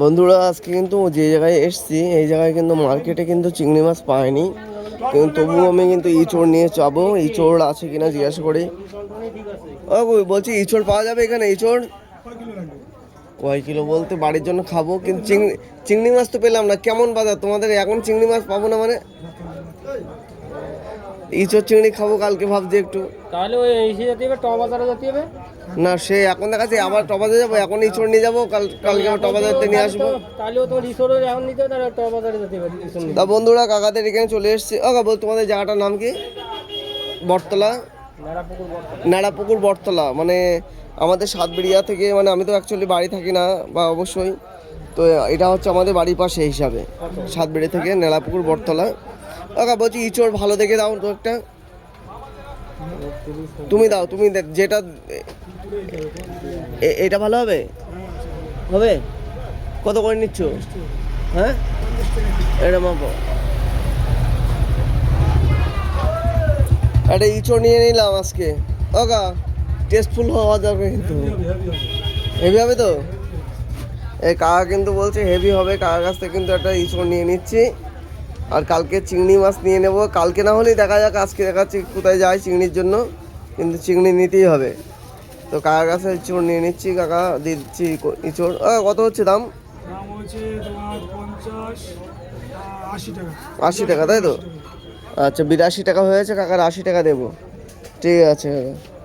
বন্ধুরা আজকে কিন্তু যে জায়গায় এসছি এই জায়গায় কিন্তু মার্কেটে কিন্তু চিংড়ি মাছ পাইনি, কিন্তু তবুও আমি কিন্তু ইঁচড় নিয়ে যাবো। ইঁচড় আছে কিনা জিজ্ঞাসা করি। ও বলছি ইঁচড় পাওয়া যাবে এখানে? ইঁচড় কয় কিলো বলতে বাড়ির জন্য খাবো, কিন্তু চিংড়ি মাছ তো পেলাম না। কেমন বাজার তোমাদের এখন? চিংড়ি মাছ পাবো না মানে? ইঁচড় চিংড়ি খাবো কালকে ভাবছি একটু। তাহলে ওই এসে যেতে হবে, টবাজারে যেতে হবে। না সে এখন দেখাচ্ছি আবার টবাজারে যাবো, এখন ইঁচড় নিয়ে যাবো, কালকে আবার টবাজারতে নিয়ে আসবো। তাহলেও তোমার ইসোর এখন নিতে হবে, তাহলে টবাজারে যেতে হবে। তা বন্ধুরা কাকাদের এখানে চলে এসেছি। ও কাকা বল তোমাদের জায়গাটার নাম কি? বটতলা, নাড়াপুকুর বটতলা। মানে আমাদের সাতবেড়িয়া থেকে, মানে আমি তো অ্যাকচুয়ালি বাড়ি থাকি না বা অবশ্যই, তো এটা হচ্ছে আমাদের বাড়ির পাশে হিসাবে। সাতবেড়ি থেকে নাড়াপুকুর বটতলা। কাকা বলছি ইঁচড় ভালো দেখে দাও তো একটা। তুমি দাও, তুমি যেটা এটা ভালো হবে। হবে কত করে নিচ্ছ? হ্যাঁ এটা মাপো। একটা ইঁচড় নিয়ে নিলাম আজকে। ওকা টেস্টফুল হওয়া দরকার, কিন্তু হেভি হবে তো। এই কাকা কিন্তু বলছে হেভি হবে। কাকার কাছ থেকে কিন্তু একটা ইঁচড় নিয়ে নিচ্ছি, আর কালকে চিংড়ি মাছ নিয়ে নেব। কালকে না হলেই দেখা যাক, আজকে দেখাচ্ছি কোথায় যায় চিংড়ির জন্য, কিন্তু চিংড়ি নিতেই হবে। তো কাকার কাছে ইঁচড় নিয়ে নিচ্ছি। কাকা দিচ্ছি ইঁচড়। কত হচ্ছে দাম? তোমার 80 টাকা, তাই তো? আচ্ছা 82 টাকা হয়েছে কাকার, 80 টাকা দেবো। ঠিক আছে কাকা।